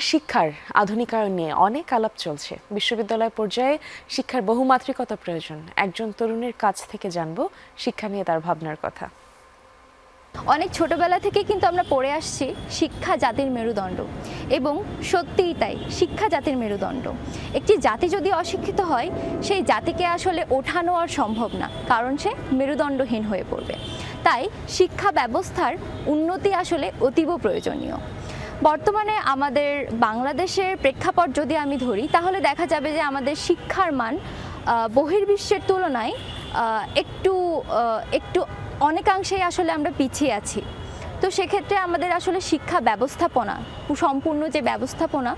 শিক্ষার আধুনিকায়ন নিয়ে অনেক আলাপ চলছে। বিশ্ববিদ্যালয় পর্যায়ে শিক্ষার বহুমাত্রিকতা প্রয়োজন। একজন তরুণীর কাছ থেকে জানবো শিক্ষা নিয়ে তার ভাবনার কথা। অনেক ছোটবেলা থেকে কিন্তু আমরা পড়ে আসছি শিক্ষা জাতির মেরুদণ্ড, এবং সত্যিই তাই, শিক্ষা জাতির মেরুদণ্ড। একটি জাতি যদি অশিক্ষিত হয়, সেই জাতিকে আসলে ওঠানো আর সম্ভব না, কারণ সে মেরুদণ্ডহীন হয়ে পড়বে। তাই শিক্ষা ব্যবস্থার উন্নতি আসলে অতীব প্রয়োজনীয়। বর্তমানে আমাদের বাংলাদেশের প্রেক্ষাপট যদি আমি ধরি, তাহলে দেখা যাবে যে আমাদের শিক্ষার মান বহির্বিশ্বের তুলনায় একটু অনেকাংশেই আসলে আমরা পিছিয়ে আছি। তো সেক্ষেত্রে আমাদের আসলে শিক্ষা ব্যবস্থাপনা, সম্পূর্ণ যে ব্যবস্থাপনা,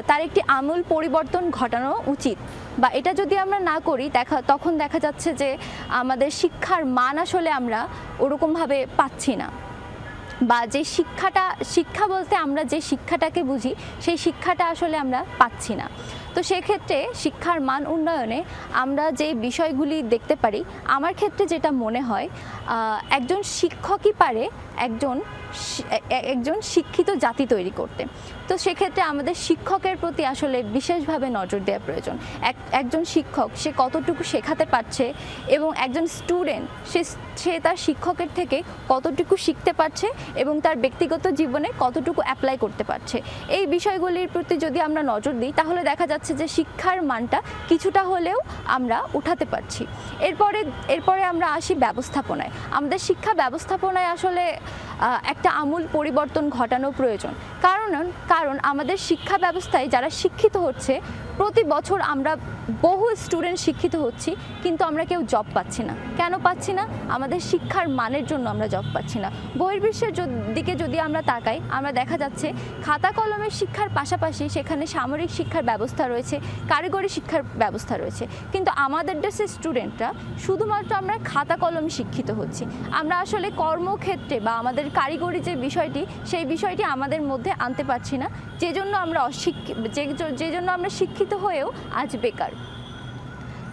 তার একটি আমূল পরিবর্তন ঘটানো উচিত। বা এটা যদি আমরা না করি, তখন দেখা যাচ্ছে যে আমাদের শিক্ষার মান আসলে আমরা ওরকমভাবে পাচ্ছি না, বা যে শিক্ষা বলতে আমরা যে শিক্ষাটাকে বুঝি, সেই শিক্ষাটা আসলে আমরা পাচ্ছি না। তো সেক্ষেত্রে শিক্ষার মান উন্নয়নে আমরা যে বিষয়গুলি দেখতে পারি, আমার ক্ষেত্রে যেটা মনে হয়, একজন শিক্ষকই পারে একজন শিক্ষিত জাতি তৈরি করতে। তো সেক্ষেত্রে আমাদের শিক্ষকের প্রতি আসলে বিশেষভাবে নজর দেওয়া প্রয়োজন। একজন শিক্ষক সে কতটুকু শেখাতে পারছে, এবং একজন স্টুডেন্ট সে তার শিক্ষকের থেকে কতটুকু শিখতে পারছে এবং তার ব্যক্তিগত জীবনে কতটুকু অ্যাপ্লাই করতে পারছে, এই বিষয়গুলির প্রতি যদি আমরা নজর দিই, তাহলে দেখা যাচ্ছে যে শিক্ষার মানটা কিছুটা হলেও আমরা উঠাতে পারছি। এরপরে আমরা আসি ব্যবস্থাপনায়। আমাদের শিক্ষা ব্যবস্থাপনায় আসলে একটা আমূল পরিবর্তন ঘটানো প্রয়োজন। কারণ আমাদের শিক্ষা ব্যবস্থায় যারা শিক্ষিত হচ্ছে, প্রতি বছর আমরা বহু স্টুডেন্ট শিক্ষিত হচ্ছি, কিন্তু আমরা কেউ জব পাচ্ছি না। কেন পাচ্ছি না? আমাদের শিক্ষার মানের জন্য আমরা জব পাচ্ছি না। বহির্বিশ্বের দিকে যদি আমরা তাকাই, আমরা দেখা যাচ্ছে খাতা কলমের শিক্ষার পাশাপাশি সেখানে সামরিক শিক্ষার ব্যবস্থা রয়েছে, কারিগরি শিক্ষার ব্যবস্থা রয়েছে, কিন্তু আমাদের দেশের স্টুডেন্টরা শুধুমাত্র আমরা খাতা কলমে শিক্ষিত হচ্ছি। আমরা আসলে কর্মক্ষেত্রে বা আমাদের কারিগরি যে বিষয়টি, সেই বিষয়টি আমাদের মধ্যে আনতে পারছি না, যে জন্য আমরা শিক্ষিত হয়েও আজ বেকার।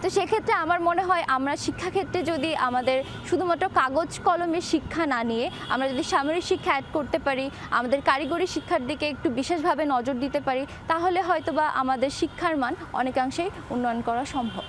তো সেক্ষেত্রে আমার মনে হয় আমরা শিক্ষাক্ষেত্রে যদি আমাদের শুধুমাত্র কাগজ কলমের শিক্ষা না নিয়ে আমরা যদি সামরিক শিক্ষা অ্যাড করতে পারি, আমাদের কারিগরি শিক্ষার দিকে একটু বিশেষভাবে নজর দিতে পারি, তাহলে হয়তোবা আমাদের শিক্ষার মান অনেকাংশেই উন্নয়ন করা সম্ভব।